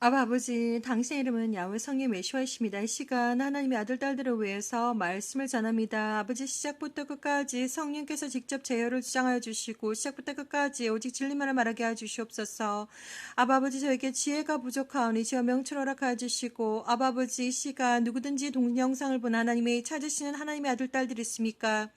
아바 아버지, 당신의 이름은 야훼 성령 메시아이십니다. 이 시간 하나님의 아들 딸들을 위해서 말씀을 전합니다. 아버지, 시작부터 끝까지 성령께서 직접 제어를 주장하여 주시고 시작부터 끝까지 오직 진리만을 말하게 하여 주시옵소서. 아바 아버지, 저에게 지혜가 부족하오니 지어 명철 허락하여 주시고 아바 아버지, 이 시간 누구든지 동영상을 본 하나님이 찾으시는 하나님의 아들 딸들이 있습니까?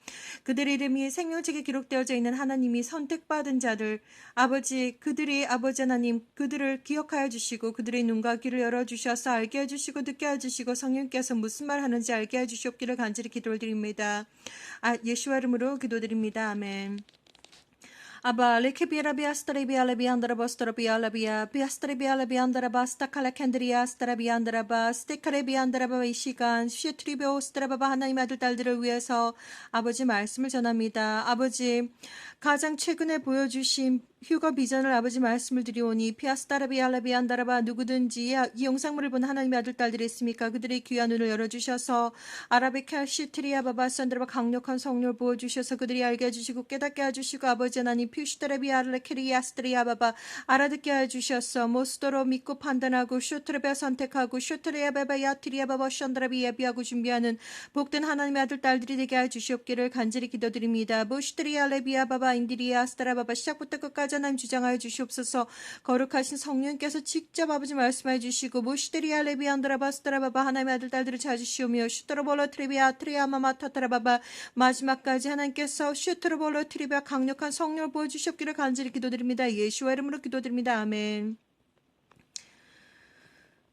그들의 이름이 생명책에 기록되어져 있는 하나님이 선택받은 자들, 아버지, 그들이 아버지 하나님 그들을 기억하여 주시고 그들의 눈과 귀를 열어주셔서 알게 해주시고 듣게 해주시고 성령께서 무슨 말 하는지 알게 해주시옵기를 간절히 기도를 드립니다. 예수와 이름으로 기도드립니다. 아멘. 아바 레케비아라비아 스타레비아 레비안다라바 스타라비아 비아스타레비아 레비안다라바 스타칼라캔드리아 스타라비안다라바 스테카레비안다라바 이 시간 슈트리베오 스타라바바 하나님 아들 딸들을 위해서 아버지 말씀을 전합니다. 아버지 가장 최근에 보여주신 휴거 비전을 아버지 말씀을 드리오니 피아스타라비아 레비안다라바 누구든지 이 영상물을 본 하나님의 아들 딸들이 있습니까? 그들의 귀한 눈을 열어주셔서 아라비카 시트리아바바 산드라바 강력한 성령을 부어주셔서 그들이 알게 해주시고 깨닫게 해주시고 아버지 하나님 퓨슈트레비아르 케리아스트리아바바 알아듣게 해주셔서 모스도로 믿고 판단하고 슈트레베 선택하고 슈트레아바바 야트리아바바 션드라비 예비하고 준비하는 복된 하나님의 아들 딸들이 되게 해주시옵기를 간절히 기도드립니다. 모슈트리아 레비아바바 인디리아 스타라바바 시작부터 끝까지 하나님 주장하여 주시옵소서. 거룩하신 성령께서 직접 아버지 말씀해 주시고 모시드리아 레비안드라바 스타라바바 하나님의 아들 딸들을 찾으시오며 슈트로볼로 트리비아 트리아마마 타타라바바 마지막까지 하나님께서 슈트로볼로 트리비아 강력한 성령을 보여주시옵기를 간절히 기도드립니다. 예수와 이름으로 기도드립니다. 아멘.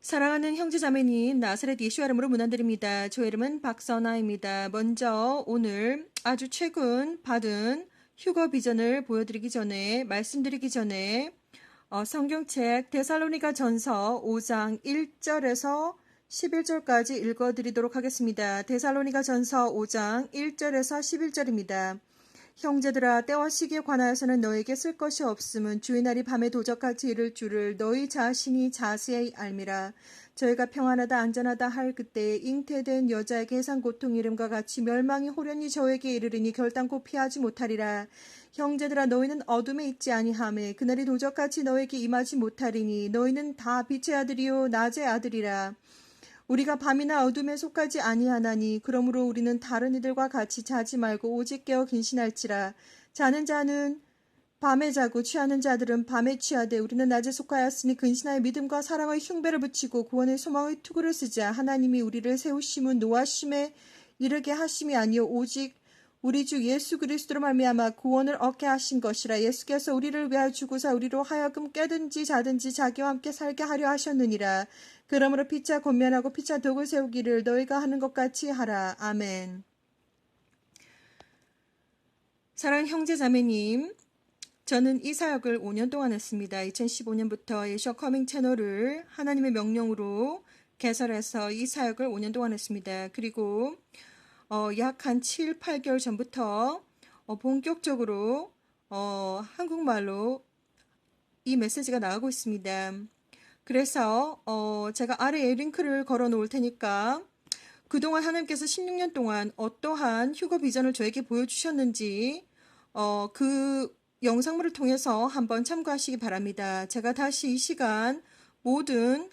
사랑하는 형제자매님, 나사렛 예수와 이름으로 문안드립니다. 저 이름은 박선아입니다. 먼저 오늘 아주 최근 받은 휴거 비전을 보여드리기 전에 말씀드리기 전에 성경책 데살로니가 전서 5장 1절에서 11절까지 읽어드리도록 하겠습니다. 데살로니가 전서 5장 1절에서 11절입니다. 형제들아 때와 시기에 관하여서는 너에게 쓸 것이 없음은 주의 날이 밤에 도적같이 이를 줄을 너희 자신이 자세히 알미라. 저희가 평안하다 안전하다 할 그때에 잉태된 여자에게 해상 고통 이름과 같이 멸망이 호련히 저에게 이르리니 결단코 피하지 못하리라. 형제들아 너희는 어둠에 있지 아니하매 그날이 도적같이 너에게 임하지 못하리니 너희는 다 빛의 아들이요 낮의 아들이라. 우리가 밤이나 어둠에 속하지 아니하나니 그러므로 우리는 다른 이들과 같이 자지 말고 오직 깨어 근신할지라. 자는 자는 밤에 자고 취하는 자들은 밤에 취하되 우리는 낮에 속하였으니 근신하여 믿음과 사랑의 흉배를 붙이고 구원의 소망의 투구를 쓰자. 하나님이 우리를 세우심은 노하심에 이르게 하심이 아니요 오직 우리 주 예수 그리스도로 말미암아 구원을 얻게 하신 것이라. 예수께서 우리를 위하여 죽으사 우리로 하여금 깨든지 자든지 자기와 함께 살게 하려 하셨느니라. 그러므로 피차 권면하고 피차 독을 세우기를 너희가 하는 것 같이 하라. 아멘. 사랑하는 형제자매님, 저는 이 사역을 5년 동안 했습니다. 2015년부터 예수와 커밍 채널을 하나님의 명령으로 개설해서 이 사역을 5년 동안 했습니다. 그리고 약 한 7, 8개월 전부터 본격적으로 한국말로 이 메시지가 나가고 있습니다. 그래서 제가 아래에 링크를 걸어 놓을 테니까 그동안 하나님께서 16년 동안 어떠한 휴거 비전을 저에게 보여주셨는지 그 영상물을 통해서 한번 참고하시기 바랍니다. 제가 다시 이 시간 모든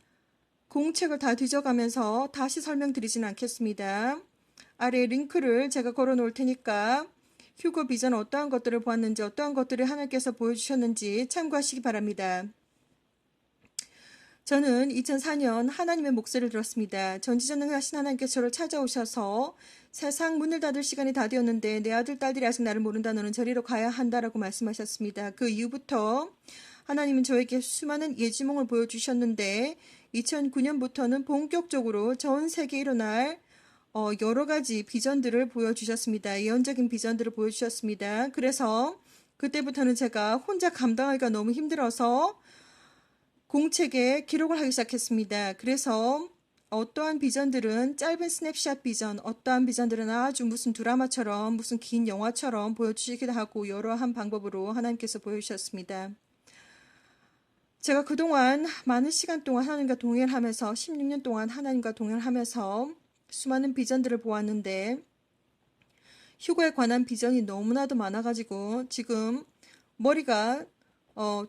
공책을 다 뒤져가면서 다시 설명드리지는 않겠습니다. 아래 링크를 제가 걸어 놓을 테니까 휴거 비전 어떠한 것들을 보았는지 어떠한 것들을 하나님께서 보여주셨는지 참고하시기 바랍니다. 저는 2004년 하나님의 목소리를 들었습니다. 전지전능하신 하나님께서 저를 찾아오셔서 세상 문을 닫을 시간이 다 되었는데 내 아들 딸들이 아직 나를 모른다. 너는 저리로 가야 한다라고 말씀하셨습니다. 그 이후부터 하나님은 저에게 수많은 예지몽을 보여주셨는데 2009년부터는 본격적으로 전 세계에 일어날 여러 가지 비전들을 보여주셨습니다. 예언적인 비전들을 보여주셨습니다. 그래서 그때부터는 제가 혼자 감당하기가 너무 힘들어서 공책에 기록을 하기 시작했습니다. 그래서 어떠한 비전들은 짧은 스냅샷 비전, 어떠한 비전들은 아주 무슨 드라마처럼 무슨 긴 영화처럼 보여주시기도 하고 여러한 방법으로 하나님께서 보여주셨습니다. 제가 그동안 많은 시간 동안 하나님과 동행을 하면서 16년 동안 하나님과 동행을 하면서 수많은 비전들을 보았는데 휴거에 관한 비전이 너무나도 많아가지고 지금 머리가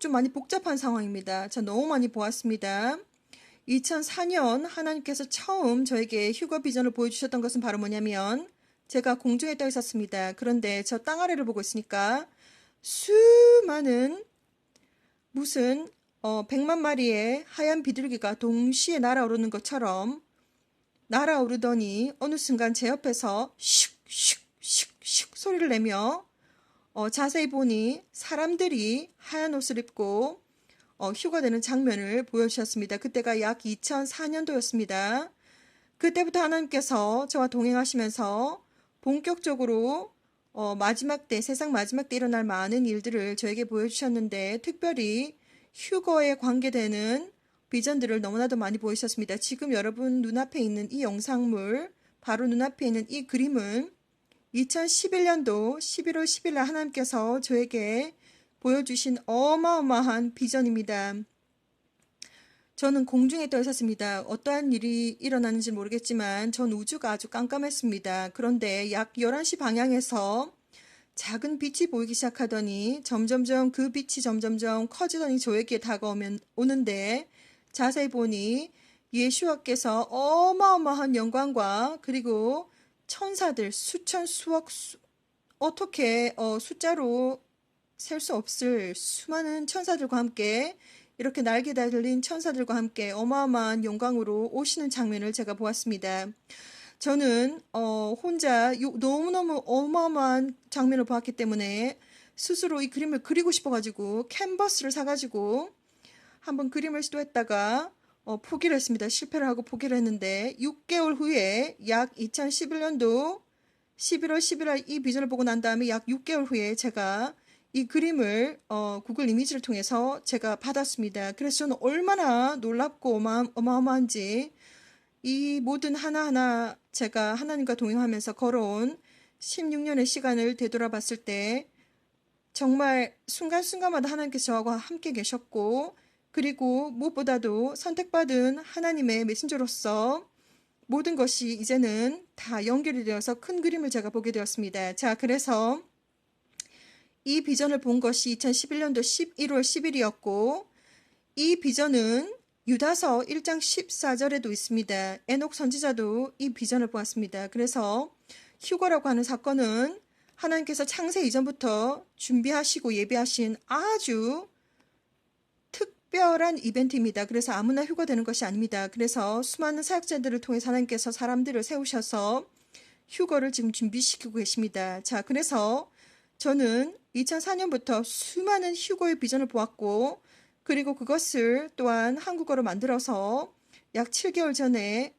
좀 많이 복잡한 상황입니다. 저 너무 많이 보았습니다. 2004년 하나님께서 처음 저에게 휴거 비전을 보여주셨던 것은 바로 뭐냐면 제가 공중에 떠 있었습니다. 그런데 저 땅 아래를 보고 있으니까 수많은 무슨 100만 마리의 하얀 비둘기가 동시에 날아오르는 것처럼 날아오르더니 어느 순간 제 옆에서 슉슉슉슉 소리를 내며 자세히 보니 사람들이 하얀 옷을 입고 휴가되는 장면을 보여주셨습니다. 그때가 약 2004년도였습니다. 그때부터 하나님께서 저와 동행하시면서 본격적으로 마지막 때, 세상 마지막 때 일어날 많은 일들을 저에게 보여주셨는데 특별히 휴거에 관계되는 비전들을 너무나도 많이 보이셨습니다. 지금 여러분 눈앞에 있는 이 영상물, 바로 눈앞에 있는 이 그림은 2011년도 11월 10일 날 하나님께서 저에게 보여주신 어마어마한 비전입니다. 저는 공중에 떠 있었습니다. 어떠한 일이 일어나는지 모르겠지만 전 우주가 아주 깜깜했습니다. 그런데 약 11시 방향에서 작은 빛이 보이기 시작하더니 점점점 그 빛이 점점점 커지더니 저에게 오는데 자세히 보니 예수와께서 어마어마한 영광과 그리고 천사들 수천 수억 어떻게 숫자로 셀 수 없을 수많은 천사들과 함께 이렇게 날개 달린 천사들과 함께 어마어마한 영광으로 오시는 장면을 제가 보았습니다. 저는 혼자 너무너무 어마어마한 장면을 보았기 때문에 스스로 이 그림을 그리고 싶어가지고 캔버스를 사가지고 한번 그림을 시도했다가 포기를 했습니다. 실패를 하고 포기를 했는데 6개월 후에 약 2011년도 11월 11일 이 비전을 보고 난 다음에 약 6개월 후에 제가 이 그림을 구글 이미지를 통해서 제가 받았습니다. 그래서 저는 얼마나 놀랍고 어마어마한지 이 모든 하나하나 제가 하나님과 동행하면서 걸어온 16년의 시간을 되돌아봤을 때 정말 순간순간마다 하나님께서 저와 함께 계셨고 그리고 무엇보다도 선택받은 하나님의 메신저로서 모든 것이 이제는 다 연결이 되어서 큰 그림을 제가 보게 되었습니다. 자, 그래서 이 비전을 본 것이 2011년도 11월 10일이었고 이 비전은 유다서 1장 14절에도 있습니다. 에녹 선지자도 이 비전을 보았습니다. 그래서 휴거라고 하는 사건은 하나님께서 창세 이전부터 준비하시고 예비하신 아주 특별한 이벤트입니다. 그래서 아무나 휴거되는 것이 아닙니다. 그래서 수많은 사역자들을 통해 하나님께서 사람들을 세우셔서 휴거를 지금 준비시키고 계십니다. 자, 그래서 저는 2004년부터 수많은 휴거의 비전을 보았고 그리고 그것을 또한 한국어로 만들어서 약 7개월 전에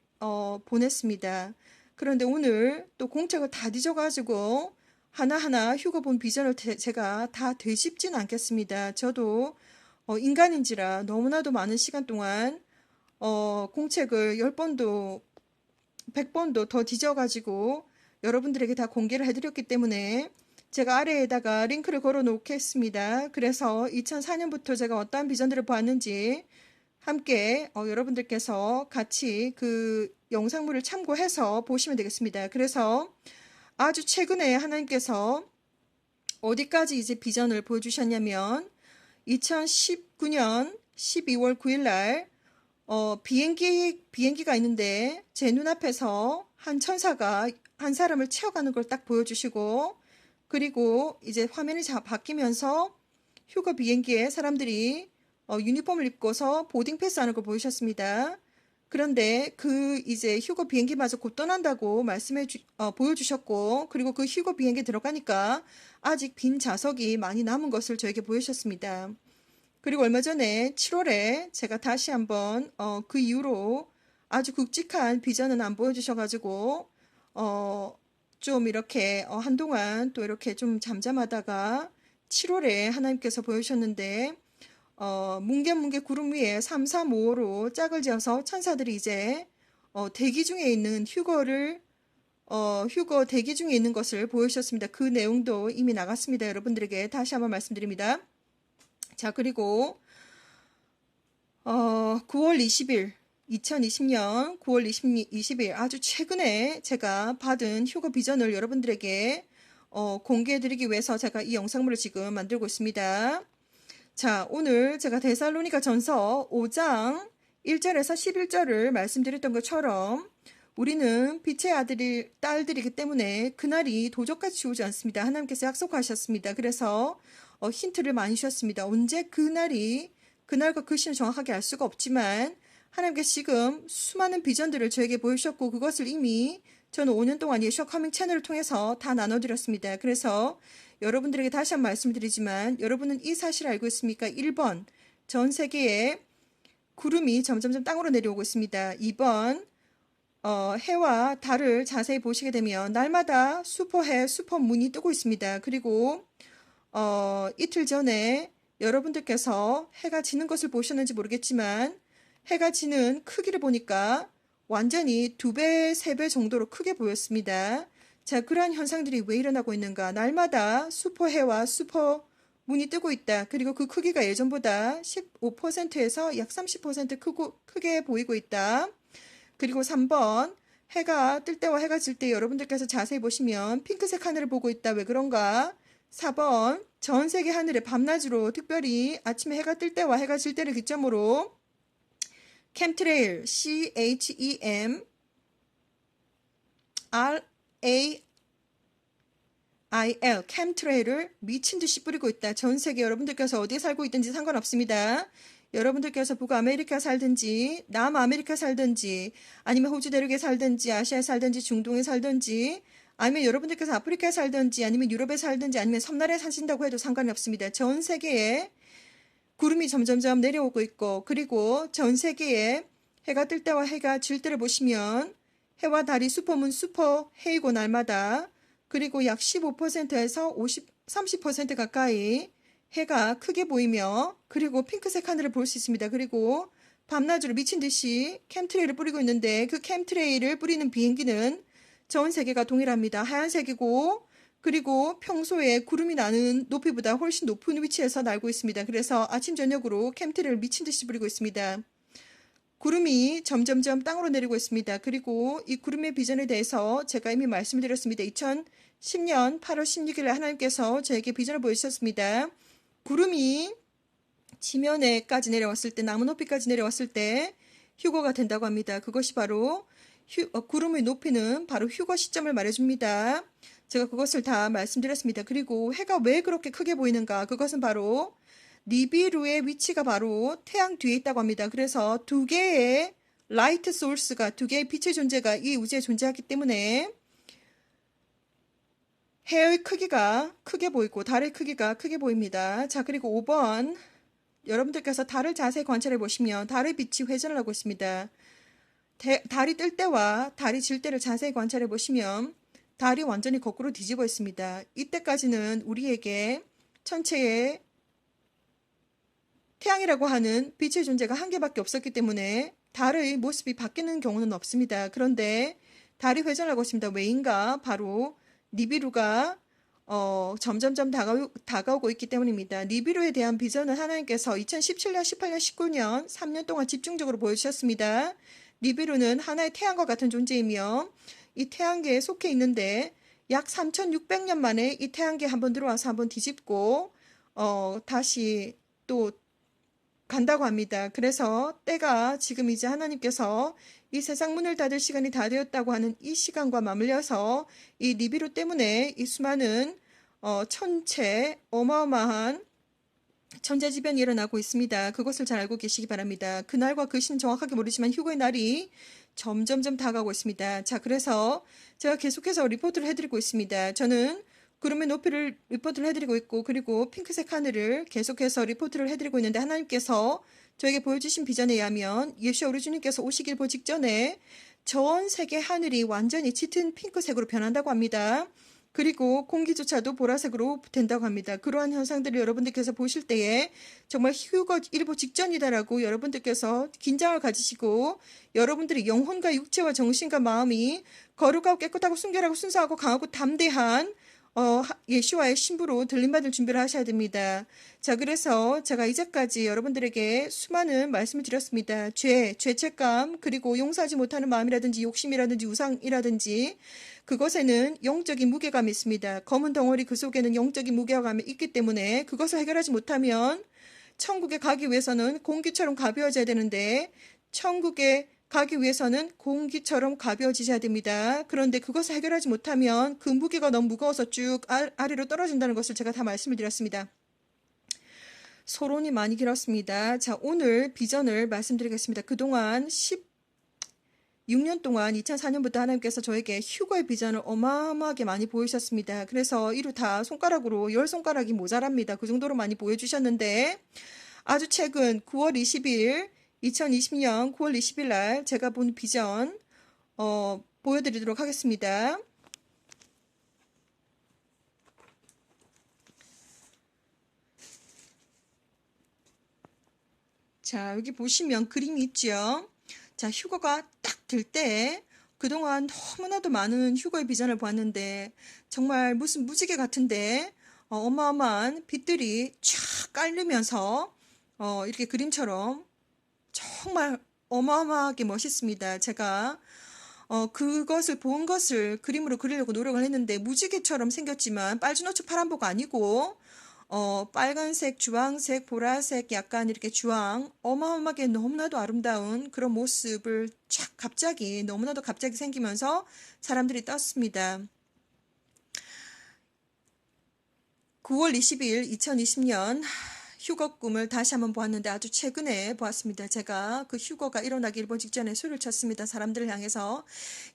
보냈습니다. 그런데 오늘 또 공책을 다 뒤져가지고 하나하나 휴거 본 비전을 제가 다 되짚지는 않겠습니다. 저도 인간인지라 너무나도 많은 시간 동안 공책을 10번도 100번도 더 뒤져가지고 여러분들에게 다 공개를 해드렸기 때문에 제가 아래에다가 링크를 걸어 놓겠습니다. 그래서 2004년부터 제가 어떠한 비전들을 보았는지 함께 여러분들께서 같이 그 영상물을 참고해서 보시면 되겠습니다. 그래서 아주 최근에 하나님께서 어디까지 이제 비전을 보여주셨냐면 2019년 12월 9일 날 비행기가 있는데 제 눈앞에서 한 천사가 한 사람을 채워가는 걸 딱 보여주시고 그리고 이제 화면이 바뀌면서 휴거 비행기에 사람들이 유니폼을 입고서 보딩 패스하는 걸 보이셨습니다. 그런데 그 이제 휴거 비행기마저 곧 떠난다고 보여주셨고 그리고 그 휴거 비행기 들어가니까 아직 빈 좌석이 많이 남은 것을 저에게 보여주셨습니다. 그리고 얼마 전에 7월에 제가 다시 한번 그 이후로 아주 굵직한 비전은 안 보여주셔가지고 좀 이렇게 한동안 또 이렇게 좀 잠잠하다가 7월에 하나님께서 보여주셨는데 뭉게뭉게 구름 위에 3355로 짝을 지어서 천사들이 이제 대기 중에 있는 휴거 대기 중에 있는 것을 보여주셨습니다. 그 내용도 이미 나갔습니다. 여러분들에게 다시 한번 말씀드립니다. 자, 그리고 9월 20일 2020년 9월 20일 아주 최근에 제가 받은 휴거 비전을 여러분들에게 공개해드리기 위해서 제가 이 영상물을 지금 만들고 있습니다. 자, 오늘 제가 데살로니가 전서 5장 1절에서 11절을 말씀드렸던 것처럼 우리는 빛의 딸들이기 때문에 그날이 도적같이 오지 않습니다. 하나님께서 약속하셨습니다. 그래서 힌트를 많이 주셨습니다. 언제 그날과 그 시는 정확하게 알 수가 없지만 하나님께서 지금 수많은 비전들을 저에게 보여주셨고 그것을 이미 저는 5년 동안 예수와 커밍 채널을 통해서 다 나눠드렸습니다. 그래서 여러분들에게 다시 한번 말씀드리지만 여러분은 이 사실을 알고 있습니까? 1번, 전 세계에 구름이 점점점 땅으로 내려오고 있습니다. 2번, 해와 달을 자세히 보시게 되면 날마다 슈퍼해, 슈퍼문이 뜨고 있습니다. 그리고 이틀 전에 여러분들께서 해가 지는 것을 보셨는지 모르겠지만 해가 지는 크기를 보니까 완전히 2배, 3배 정도로 크게 보였습니다. 자, 그러한 현상들이 왜 일어나고 있는가? 날마다 슈퍼해와 슈퍼문이 뜨고 있다. 그리고 그 크기가 예전보다 15%에서 약 30% 크게 보이고 있다. 그리고 3번, 해가 뜰 때와 해가 질 때 여러분들께서 자세히 보시면 핑크색 하늘을 보고 있다. 왜 그런가? 4번, 전 세계 하늘에 밤낮으로 특별히 아침에 해가 뜰 때와 해가 질 때를 기점으로 캠트레일, CHEM RAIL, 캠트레일을 미친 듯이 뿌리고 있다. 전 세계 여러분들께서 어디에 살고 있든지 상관없습니다. 여러분들께서 북아메리카 살든지 남아메리카 살든지 아니면 호주 대륙에 살든지 아시아에 살든지 중동에 살든지 아니면 여러분들께서 아프리카에 살든지 아니면 유럽에 살든지 아니면 섬나라에 사신다고 해도 상관이 없습니다. 전 세계에 구름이 점점점 내려오고 있고 그리고 전 세계에 해가 뜰 때와 해가 질 때를 보시면 해와 달이 슈퍼문 슈퍼해이고 날마다 그리고 약 15%에서 30% 가까이 해가 크게 보이며 그리고 핑크색 하늘을 볼 수 있습니다. 그리고 밤낮으로 미친 듯이 캠트레일을 뿌리고 있는데 그 캠트레일을 뿌리는 비행기는 전 세계가 동일합니다. 하얀색이고 그리고 평소에 구름이 나는 높이보다 훨씬 높은 위치에서 날고 있습니다. 그래서 아침 저녁으로 캠트레일을 미친 듯이 뿌리고 있습니다. 구름이 점점점 땅으로 내리고 있습니다. 그리고 이 구름의 비전에 대해서 제가 이미 말씀드렸습니다. 2010년 8월 16일에 하나님께서 저에게 비전을 보여주셨습니다. 구름이 지면에까지 내려왔을 때 나무 높이까지 내려왔을 때 휴거가 된다고 합니다. 그것이 바로 구름의 높이는 바로 휴거 시점을 말해줍니다. 제가 그것을 다 말씀드렸습니다. 그리고 해가 왜 그렇게 크게 보이는가? 그것은 바로 니비루의 위치가 바로 태양 뒤에 있다고 합니다. 그래서 2개의 라이트 소스가 2개의 빛의 존재가 이 우주에 존재하기 때문에 해의 크기가 크게 보이고 달의 크기가 크게 보입니다. 자, 그리고 5번 여러분들께서 달을 자세히 관찰해 보시면 달의 빛이 회전을 하고 있습니다. 달이 뜰 때와 달이 질 때를 자세히 관찰해 보시면 달이 완전히 거꾸로 뒤집어 있습니다. 이때까지는 우리에게 천체에 태양이라고 하는 빛의 존재가 한 개밖에 없었기 때문에 달의 모습이 바뀌는 경우는 없습니다. 그런데 달이 회전하고 있습니다. 왜인가? 바로 니비루가 점점점 다가오고 있기 때문입니다. 니비루에 대한 비전은 하나님께서 2017년, 18년, 19년 3년 동안 집중적으로 보여주셨습니다. 니비루는 하나의 태양과 같은 존재이며 이 태양계에 속해 있는데 약 3600년 만에 이 태양계에 한번 들어와서 한번 뒤집고 다시 또 간다고 합니다. 그래서 때가 지금 이제 하나님께서 이 세상 문을 닫을 시간이 다 되었다고 하는 이 시간과 맞물려서 이 니비루 때문에 이 수많은 천체 어마어마한 천재지변이 일어나고 있습니다. 그것을 잘 알고 계시기 바랍니다. 그날과 그 시는 정확하게 모르지만 휴거의 날이 점점점 다가오고 있습니다. 자, 그래서 제가 계속해서 리포트를 해드리고 있습니다. 저는 구름의 높이를 리포트를 해드리고 있고 그리고 핑크색 하늘을 계속해서 리포트를 해드리고 있는데 하나님께서 저에게 보여주신 비전에 의하면 예수와 우리 주님께서 오시길 보 직전에 전 세계 하늘이 완전히 짙은 핑크색으로 변한다고 합니다. 그리고 공기조차도 보라색으로 된다고 합니다. 그러한 현상들을 여러분들께서 보실 때에 정말 휴거 일보 직전이다라고 여러분들께서 긴장을 가지시고 여러분들의 영혼과 육체와 정신과 마음이 거룩하고 깨끗하고 순결하고 순수하고 강하고 담대한 예수와의 신부로 들림받을 준비를 하셔야 됩니다. 자, 그래서 제가 이제까지 여러분들에게 수많은 말씀을 드렸습니다. 죄책감, 그리고 용서하지 못하는 마음이라든지 욕심이라든지 우상이라든지 그것에는 영적인 무게감이 있습니다. 검은 덩어리 그 속에는 영적인 무게감이 있기 때문에 그것을 해결하지 못하면 천국에 가기 위해서는 공기처럼 가벼워져야 되는데 천국에 가기 위해서는 공기처럼 가벼워지셔야 됩니다. 그런데 그것을 해결하지 못하면 그 무게가 너무 무거워서 쭉 아래로 떨어진다는 것을 제가 다 말씀을 드렸습니다. 서론이 많이 길었습니다. 자, 오늘 비전을 말씀드리겠습니다. 그동안 16년 동안 2004년부터 하나님께서 저에게 휴거의 비전을 어마어마하게 많이 보이셨습니다. 그래서 이루 다 손가락으로 10손가락이 모자랍니다. 그 정도로 많이 보여주셨는데 아주 최근 9월 20일 2020년 9월 20일 날 제가 본 비전 보여드리도록 하겠습니다. 자, 여기 보시면 그림이 있죠. 자, 휴거가 딱 들 때 그동안 너무나도 많은 휴거의 비전을 보았는데 정말 무슨 무지개 같은데 어마어마한 빛들이 쫙 깔리면서 이렇게 그림처럼 정말 어마어마하게 멋있습니다. 제가 그것을 본 것을 그림으로 그리려고 노력을 했는데 무지개처럼 생겼지만 빨주노초 파란보가 아니고 빨간색, 주황색, 보라색, 약간 이렇게 주황, 어마어마하게 너무나도 아름다운 그런 모습을 쫙 갑자기, 너무나도 갑자기 생기면서 사람들이 떴습니다. 9월 20일 2020년 휴거 꿈을 다시 한번 보았는데 아주 최근에 보았습니다. 제가 그 휴거가 일어나기 1분 직전에 소리를 쳤습니다. 사람들을 향해서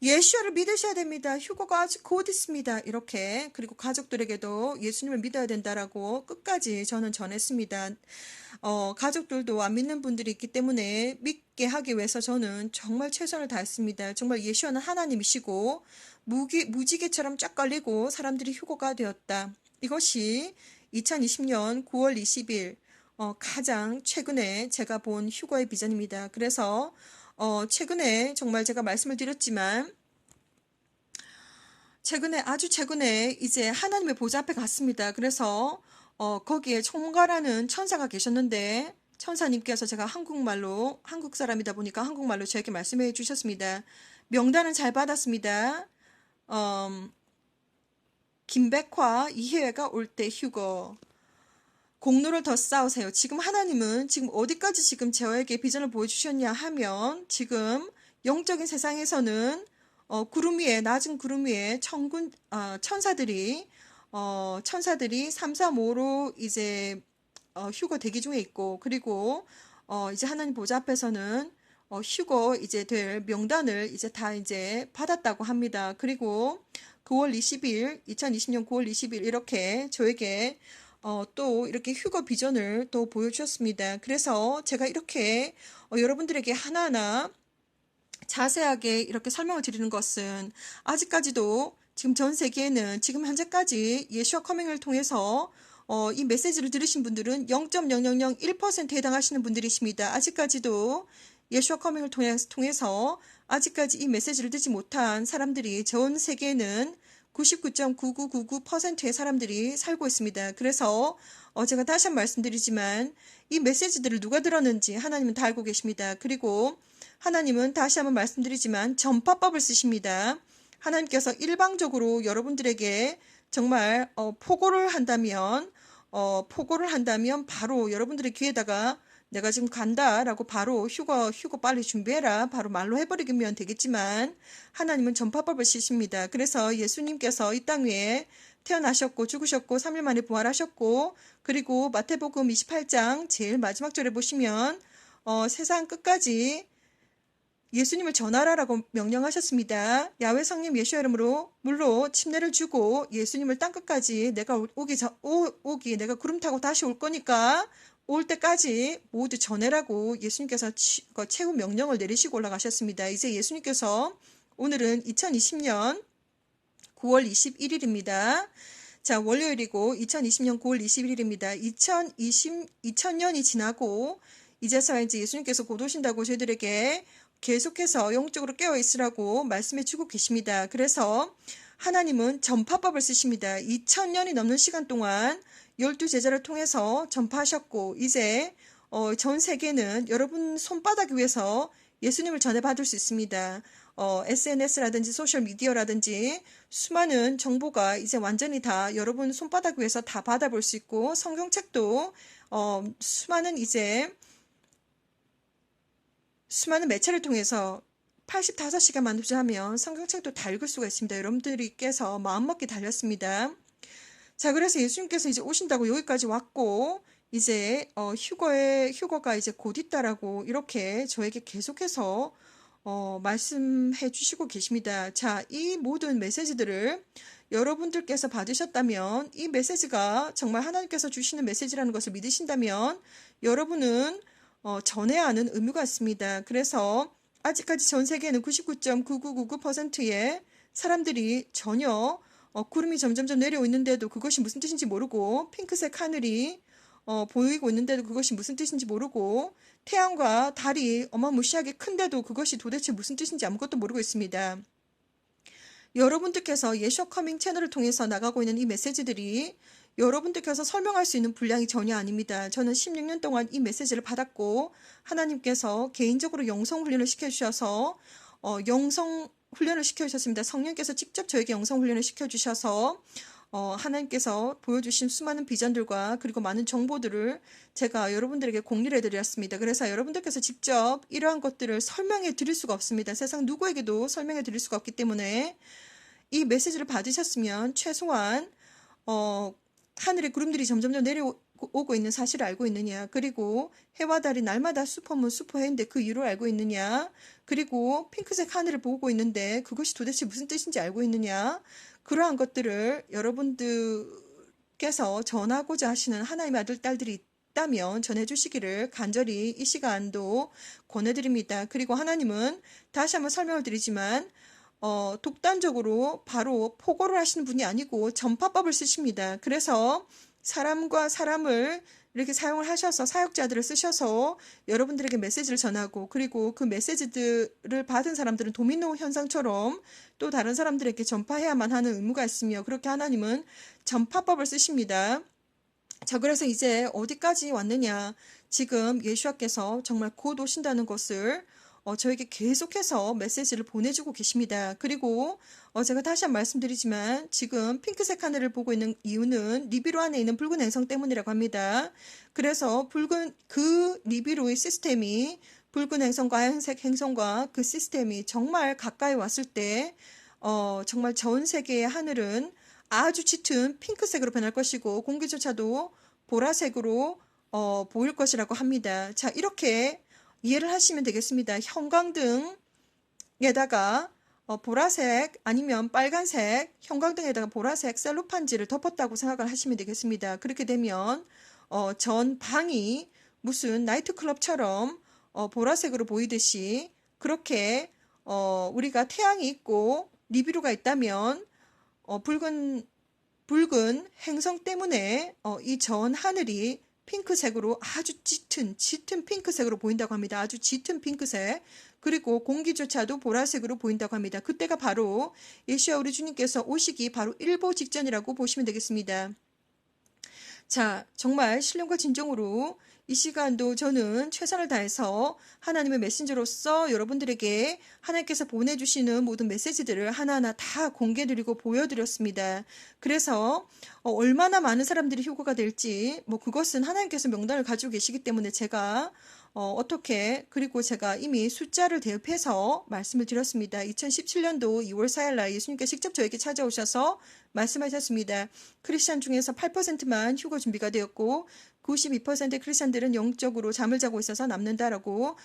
예수를 믿으셔야 됩니다. 휴거가 아주 곧 있습니다. 이렇게 그리고 가족들에게도 예수님을 믿어야 된다라고 끝까지 저는 전했습니다. 가족들도 안 믿는 분들이 있기 때문에 믿게 하기 위해서 저는 정말 최선을 다했습니다. 정말 예수는 하나님이시고 무지개처럼 쫙 깔리고 사람들이 휴거가 되었다. 이것이 2020년 9월 20일 가장 최근에 제가 본 휴거의 비전입니다. 그래서 최근에 정말 제가 말씀을 드렸지만 아주 최근에 이제 하나님의 보좌 앞에 갔습니다. 그래서 거기에 총괄하는 천사가 계셨는데 천사님께서 제가 한국 사람이다 보니까 한국말로 저에게 말씀해 주셨습니다. 명단은 잘 받았습니다. 김백화, 이혜회가 올 때 휴거. 공로를 더 쌓으세요. 지금 하나님은 지금 어디까지 지금 저에게 비전을 보여주셨냐 하면 지금 영적인 세상에서는 구름 위에 낮은 구름 위에 천사들이 3, 4, 5로 이제 휴거 대기 중에 있고 그리고 이제 하나님 보좌 앞에서는 휴거 이제 될 명단을 이제 다 이제 받았다고 합니다. 그리고 9월 20일, 2020년 9월 20일 이렇게 저에게 또 이렇게 휴거 비전을 또 보여주셨습니다. 그래서 제가 이렇게 여러분들에게 하나하나 자세하게 이렇게 설명을 드리는 것은 아직까지도 지금 전 세계에는 지금 현재까지 예수와 커밍을 통해서 이 메시지를 들으신 분들은 0.0001%에 해당하시는 분들이십니다. 아직까지도 예수와 커밍을 통해서 아직까지 이 메시지를 듣지 못한 사람들이 전 세계에는 99.9999%의 사람들이 살고 있습니다. 그래서 제가 다시 한번 말씀드리지만 이 메시지들을 누가 들었는지 하나님은 다 알고 계십니다. 그리고 하나님은 다시 한번 말씀드리지만 전파법을 쓰십니다. 하나님께서 일방적으로 여러분들에게 정말 포고를 한다면 바로 여러분들의 귀에다가 내가 지금 간다라고 바로 휴거 빨리 준비해라 바로 말로 해버리면 되겠지만 하나님은 전파법을 쓰십니다. 그래서 예수님께서 이 땅 위에 태어나셨고 죽으셨고 3일 만에 부활하셨고 그리고 마태복음 28장 제일 마지막 절에 보시면 세상 끝까지 예수님을 전하라라고 명령하셨습니다. 야훼 성령 예수의 이름으로 물로 침례를 주고 예수님을 땅끝까지 내가 내가 구름 타고 다시 올 거니까 올 때까지 모두 전해라고 예수님께서 최후 명령을 내리시고 올라가셨습니다. 이제 예수님께서 오늘은 2020년 9월 21일입니다. 자, 월요일이고 2020년 9월 21일입니다. 2000년이 지나고 이제서야 이제 예수님께서 곧 오신다고 저희들에게 계속해서 영적으로 깨어 있으라고 말씀해 주고 계십니다. 그래서 하나님은 전파법을 쓰십니다. 2000년이 넘는 시간 동안 12제자를 통해서 전파하셨고 이제 전 세계는 여러분 손바닥 위에서 예수님을 전해받을 수 있습니다. SNS라든지 소셜미디어라든지 수많은 정보가 이제 완전히 다 여러분 손바닥 위에서 다 받아볼 수 있고 성경책도 수많은 이제 수많은 매체를 통해서 85시간만 투자하면 성경책도 다 읽을 수가 있습니다. 여러분들께서 마음먹기 달렸습니다. 자, 그래서 예수님께서 이제 오신다고 여기까지 왔고, 이제 휴거가 이제 곧 있다라고 이렇게 저에게 계속해서 말씀해 주시고 계십니다. 자, 이 모든 메시지들을 여러분들께서 받으셨다면, 이 메시지가 정말 하나님께서 주시는 메시지라는 것을 믿으신다면 여러분은 전해야 하는 의무가 있습니다. 그래서 아직까지 전 세계에는 99.9999%의 사람들이 전혀 구름이 점점점 내려오고 있는데도 그것이 무슨 뜻인지 모르고, 핑크색 하늘이 보이고 있는데도 그것이 무슨 뜻인지 모르고, 태양과 달이 어마무시하게 큰데도 그것이 도대체 무슨 뜻인지 아무것도 모르고 있습니다. 여러분들께서 예수와 커밍 채널을 통해서 나가고 있는 이 메시지들이 여러분들께서 설명할 수 있는 분량이 전혀 아닙니다. 저는 16년 동안 이 메시지를 받았고, 하나님께서 개인적으로 영성 훈련을 시켜주셔서 영성 훈련을 시켜주셨습니다. 성령께서 직접 저에게 영성 훈련을 시켜주셔서 하나님께서 보여주신 수많은 비전들과 그리고 많은 정보들을 제가 여러분들에게 공유를 해드렸습니다. 그래서 여러분들께서 직접 이러한 것들을 설명해 드릴 수가 없습니다. 세상 누구에게도 설명해 드릴 수가 없기 때문에 이 메시지를 받으셨으면 최소한 하늘의 구름들이 점점점 내려오고 있는 사실을 알고 있느냐, 그리고 해와 달이 날마다 슈퍼문 슈퍼해인데 그 이유를 알고 있느냐, 그리고 핑크색 하늘을 보고 있는데 그것이 도대체 무슨 뜻인지 알고 있느냐, 그러한 것들을 여러분들께서 전하고자 하시는 하나님의 아들 딸들이 있다면 전해주시기를 간절히 이 시간도 권해드립니다. 그리고 하나님은 다시 한번 설명을 드리지만 독단적으로 바로 포고를 하시는 분이 아니고 전파법을 쓰십니다. 그래서 사람과 사람을 이렇게 사용을 하셔서 사역자들을 쓰셔서 여러분들에게 메시지를 전하고, 그리고 그 메시지들을 받은 사람들은 도미노 현상처럼 또 다른 사람들에게 전파해야만 하는 의무가 있으며, 그렇게 하나님은 전파법을 쓰십니다. 자, 그래서 이제 어디까지 왔느냐, 지금 예수와께서 정말 곧 오신다는 것을 저에게 계속해서 메시지를 보내주고 계십니다. 그리고 제가 다시 한번 말씀드리지만 지금 핑크색 하늘을 보고 있는 이유는 리비로 안에 있는 붉은 행성 때문이라고 합니다. 그래서 그 리비로의 시스템이, 붉은 행성과 하얀색 행성과 그 시스템이 정말 가까이 왔을 때 정말 전 세계의 하늘은 아주 짙은 핑크색으로 변할 것이고, 공기조차도 보라색으로 보일 것이라고 합니다. 자, 이렇게 이해를 하시면 되겠습니다. 형광등에다가 보라색 아니면 빨간색, 형광등에다가 보라색 셀로판지를 덮었다고 생각을 하시면 되겠습니다. 그렇게 되면 전 방이 무슨 나이트클럽처럼 보라색으로 보이듯이, 그렇게 우리가 태양이 있고 니비루가 있다면 붉은 행성 때문에 이 전 하늘이 핑크색으로, 아주 짙은 핑크색으로 보인다고 합니다. 아주 짙은 핑크색. 그리고 공기조차도 보라색으로 보인다고 합니다. 그때가 바로 예수와 우리 주님께서 오시기 바로 일보 직전이라고 보시면 되겠습니다. 자, 정말 신령과 진정으로 이 시간도 저는 최선을 다해서 하나님의 메신저로서 여러분들에게 하나님께서 보내주시는 모든 메시지들을 하나하나 다 공개드리고 보여드렸습니다. 그래서 얼마나 많은 사람들이 휴거가 될지 그것은 하나님께서 명단을 가지고 계시기 때문에 제가 그리고 제가 이미 숫자를 대입해서 말씀을 드렸습니다. 2017년도 2월 4일 날 예수님께서 직접 저에게 찾아오셔서 말씀하셨습니다. 크리스찬 중에서 8%만 휴거 준비가 되었고 92%의 크리스찬들은 영적으로 잠을 자고 있어서 남는다라고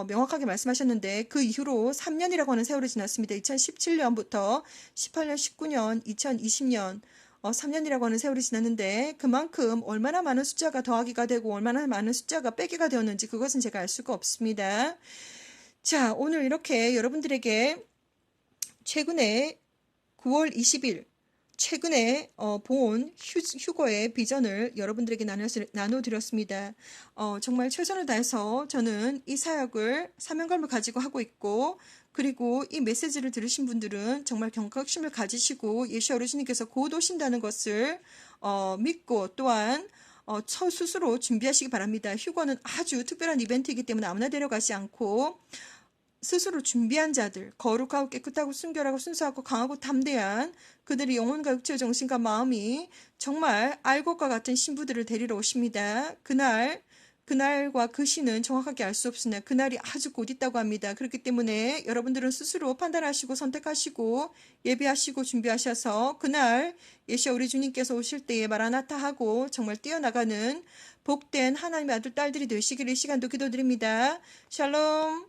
명확하게 말씀하셨는데, 그 이후로 3년이라고 하는 세월이 지났습니다. 2017년부터 18년, 19년, 2020년 3년이라고 하는 세월이 지났는데, 그만큼 얼마나 많은 숫자가 더하기가 되고 얼마나 많은 숫자가 빼기가 되었는지 그것은 제가 알 수가 없습니다. 자, 오늘 이렇게 여러분들에게 최근에 9월 20일 최근에 본 휴거의 비전을 여러분들에게 나눠드렸습니다. 정말 최선을 다해서 저는 이 사역을 사명감을 가지고 하고 있고, 그리고 이 메시지를 들으신 분들은 정말 경각심을 가지시고 예수 어르신님께서 곧 오신다는 것을 믿고, 또한 스스로 준비하시기 바랍니다. 휴거는 아주 특별한 이벤트이기 때문에 아무나 데려가지 않고 스스로 준비한 자들, 거룩하고 깨끗하고 순결하고 순수하고 강하고 담대한 그들의 영혼과 육체의 정신과 마음이 정말 알곡과 같은 신부들을 데리러 오십니다. 그날 그날과 그 시는 정확하게 알 수 없으나 그날이 아주 곧 있다고 합니다. 그렇기 때문에 여러분들은 스스로 판단하시고 선택하시고 예비하시고 준비하셔서 그날 예시와 우리 주님께서 오실 때에 마라나타 하고 정말 뛰어나가는 복된 하나님의 아들 딸들이 되시기를 이 시간도 기도드립니다. 샬롬.